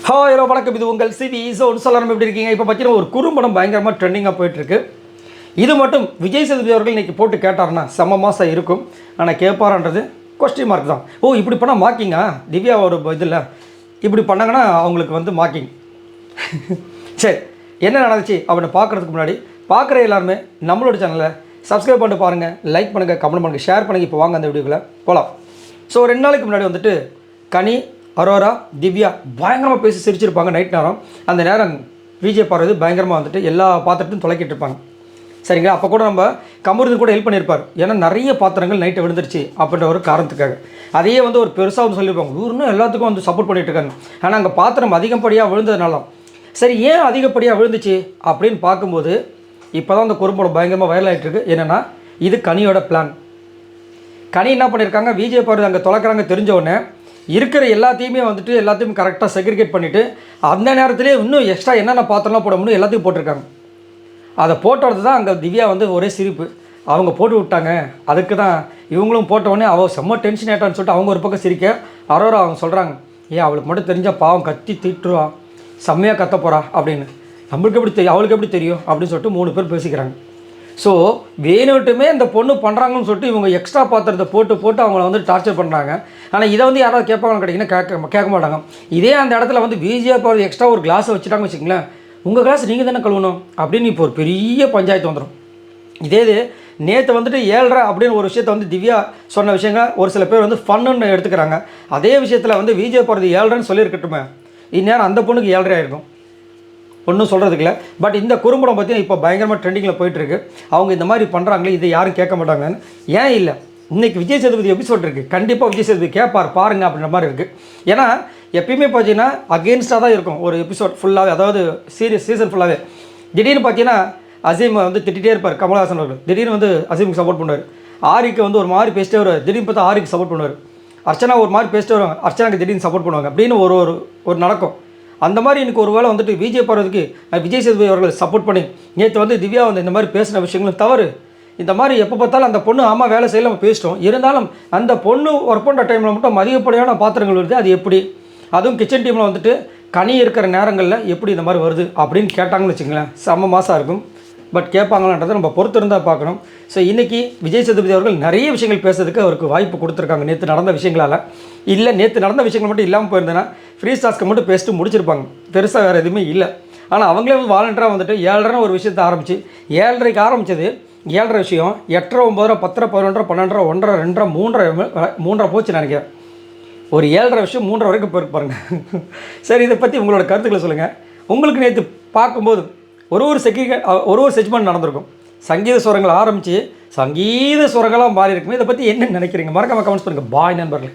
Hello வணக்கம், இது உங்கள் சிவி ஒன்று சொல்லணும். எப்படி இருக்கீங்க? இப்போ பார்த்தீங்கன்னா ஒரு குறும்படம் பயங்கரமாக ட்ரெண்டிங்காக போயிட்டுருக்கு. இது மட்டும் விஜய் சேதுபதி அவர்கள் இன்றைக்கி போட்டு கேட்டார்னா செம்ம மாதம் இருக்கும். ஆனால் கேட்பாரான்றது கொஸ்டின் மார்க் தான். ஓ, இப்படி பண்ணால் மார்க்கிங்கா? திவ்யா ஒரு இதில் இப்படி பண்ணாங்கன்னா அவங்களுக்கு வந்து மார்க்கிங். சரி, என்ன நடந்துச்சு அப்படின்னு பார்க்குறதுக்கு முன்னாடி பார்க்குற எல்லாருமே நம்மளோட சேனலை சப்ஸ்கிரைப் பண்ணிட்டு பாருங்கள், லைக் பண்ணுங்கள், கமெண்ட் பண்ணுங்கள், ஷேர் பண்ணுங்கள். இப்போ வாங்க அந்த வீடியோக்குள்ளே போகலாம். ஸோ 2 நாளைக்கு முன்னாடி வந்துட்டு கனி, அரோரா, திவ்யா பயங்கரமாக பேசி சிரிச்சிருப்பாங்க. நைட் நேரம், அந்த நேரம் விஜய் பார்வதி பயங்கரமாக வந்துட்டு எல்லா பாத்திரத்தையும் தொலைக்கிட்டு இருப்பாங்க. சரிங்களா? அப்போ கூட நம்ம கமருது கூட ஹெல்ப் பண்ணியிருப்பார். ஏன்னா நிறைய பாத்திரங்கள் நைட்டை விழுந்துருச்சு அப்படின்ற ஒரு காரணத்துக்காக. அதையே வந்து ஒரு பெருசாக வந்து சொல்லியிருப்பாங்க, ஊருன்னு எல்லாத்துக்கும் வந்து சப்போர்ட் பண்ணிட்டு இருக்காங்க. ஆனால் அங்கே பாத்திரம் அதிகப்படியாக விழுந்ததுனால சரி ஏன் அதிகப்படியாக விழுந்துச்சு அப்படின்னு பார்க்கும்போது இப்போ தான் அந்த குறும்படம் பயங்கரமாக வைரல் ஆகிட்டு இருக்கு. என்னென்னா இது கனியோட பிளான். கனி என்ன பண்ணியிருக்காங்க, விஜய் பார்வதி அங்கே தொலைக்கிறாங்க தெரிஞ்சவுடனே இருக்கிற எல்லாத்தையுமே வந்துட்டு எல்லாத்தையும் கரெக்டாக செக்ரிகேட் பண்ணிவிட்டு அந்த நேரத்துலேயே இன்னும் எக்ஸ்ட்ரா என்னென்ன பாத்திரம்லாம் போட முடியும் எல்லாத்தையும் போட்டிருக்காங்க. அதை போட்டது தான் அங்கே திவ்யா வந்து ஒரே சிரிப்பு. அவங்க போட்டு விட்டாங்க, அதுக்கு தான் இவங்களும் போட்டவுடனே அவள் செம்ம டென்ஷன் ஆகிட்டான்னு சொல்லிட்டு அவங்க ஒரு பக்கம் சிரிக்க, அரோரா அவங்க சொல்கிறாங்க, ஏன் அவளுக்கு மட்டும் தெரிஞ்சால் பாவம் கத்தி திட்டுருவா, செம்மையாக கத்த போகிறா அப்படின்னு. நம்மளுக்கு எப்படி தெரியும், அவளுக்கு எப்படி தெரியும் அப்படின்னு சொல்லிட்டு 3 பேர் பேசிக்கிறாங்க. ஸோ வேணுட்டுமே இந்த பொண்ணு பண்ணுறாங்கன்னு சொல்லிட்டு இவங்க எக்ஸ்ட்ரா பாத்திரத்தை போட்டு அவங்கள வந்து டார்ச்சர் பண்ணுறாங்க. ஆனால் இதை வந்து யாராவது கேட்பாங்க கிடைக்குன்னா கேட்க மாட்டாங்க. இதே அந்த இடத்துல வந்து விஜய் பார்வதி எக்ஸ்ட்ரா ஒரு கிளாஸை வச்சுட்டாங்கன்னு வச்சுங்களேன், உங்கள் கிளாஸ் நீங்கள் தானே கழுவணும் அப்படின்னு இப்போ ஒரு பெரிய பஞ்சாயத்து வந்துடும். இதே இது நேற்று வந்துட்டு 7:30 அப்படின்னு ஒரு விஷயத்தை வந்து திவ்யா சொன்ன விஷயங்கள் ஒரு சில பேர் வந்து ஃபன்னுன்னு எடுத்துக்கிறாங்க. அதே விஷயத்தில் வந்து விஜய் பார்வதி 7:30ன்னு சொல்லியிருக்கட்டுமே, இந்நேரம் அந்த பொண்ணுக்கு 7:30 ஆகிருக்கும். ஒன்றும் சொல்கிறதுக்கு இல்லை. பட் இந்த குறும்படம் பார்த்தீங்கன்னா இப்போ பயங்கரமாக ட்ரெண்டிங்கில் போயிட்டுருக்கு. அவங்க இந்த மாதிரி பண்ணுறாங்களே, இதை யாரும் கேட்க மாட்டாங்கன்னு. ஏன் இல்லை, இன்றைக்கி விஜய் சேதுபதி எபிசோட் இருக்குது, கண்டிப்பாக விஜய் சேதுபதி கேட்பார் பாருங்கள் அப்படின்ற மாதிரி இருக்குது. ஏன்னா எப்பயுமே பார்த்தீங்கன்னா அகெயின்ஸ்டாக தான் இருக்கும் ஒரு எபிசோட் ஃபுல்லாகவே, அதாவது சீசன் ஃபுல்லாகவே. திடீர்னு பார்த்தீங்கன்னா அசீம் வந்து திட்டிகிட்டே இருப்பார் கமல்ஹாசன் அவர்கள். திடீர்னு வந்து அசீமுக்கு சப்போர்ட் பண்ணுவார். ஆரிக்கு வந்து ஒரு மாதிரி பேசிட்டே வருவார், திடீர்னு பார்த்தா ஆரிக்கு சப்போர்ட் பண்ணுவார். அர்ச்சனா ஒரு மாதிரி பேசிட்டே வருவாங்க, அர்ச்சனாக்கு திடீர்னு சப்போர்ட் பண்ணுவாங்க அப்படின்னு ஒரு நடக்கும். அந்த மாதிரி எனக்கு ஒரு வேளை வந்துட்டு விஜய் பார்வதிக்கு விஜய் சேதுபதி அவர்கள் சப்போர்ட் பண்ணி நேற்று வந்து திவ்யா வந்து இந்த மாதிரி பேசின விஷயங்களும் தவறு. இந்த மாதிரி எப்போ பார்த்தாலும் அந்த பொண்ணு ஆமாம் வேலை செய்யல நம்ம பேசிட்டோம், இருந்தாலும் அந்த பொண்ணு ஒர்க் பண்ணுற டைமில் மட்டும் அதிகப்படியான பாத்திரங்கள் வருது, அது எப்படி, அதுவும் கிச்சன் டீமில் வந்துட்டு கனி இருக்கிற நேரங்களில் எப்படி இந்த மாதிரி வருது அப்படின்னு கேட்டாங்கன்னு வச்சுங்களேன், செம்ம மாசாக இருக்கும். பட் கேட்பாங்களான்றதை நம்ம பொறுத்து இருந்தால் பார்க்கணும். ஸோ இன்றைக்கி விஜய் சேதுபதி அவர்கள் நிறைய விஷயங்கள் பேசுறதுக்கு அவருக்கு வாய்ப்பு கொடுத்துருக்காங்க. நேற்று நடந்த விஷயங்களால் இல்லை, நேற்று நடந்த விஷயங்கள் மட்டும் இல்லாமல் போயிருந்தேன்னா ஃப்ரீ டாஸ்க்கை மட்டும் பேசிட்டு முடிச்சிருப்பாங்க, பெருசாக வேறு எதுவுமே இல்லை. ஆனால் அவங்களே வந்து வாலண்டராக வந்துட்டு 7:30 ஒரு விஷயத்தை ஆரம்பித்து 7:30க்கு ஆரம்பித்தது 7:30 விஷயம் 8:30 9:30 10:30 11:30 12:30 1:30 2:30 3:30 போச்சு நினைக்கிறேன். ஒரு 7:30 விஷயம் 3:30 வரைக்கும் போயிருக்கு பாருங்கள். சரி, இதை பற்றி உங்களோட கருத்துக்களை சொல்லுங்கள். உங்களுக்கு நேற்று பார்க்கும்போது ஒரு செக்மெண்ட் நடந்திருக்கும், சங்கீத சுரங்கள் ஆரம்பித்து சங்கீத சுரங்களாக மாறி இருக்குமே, இதை பற்றி என்ன நினைக்கிறீங்க? மறக்காம கமெண்ட்ஸ் பண்ணுங்கள். பாய் நண்பர்களே.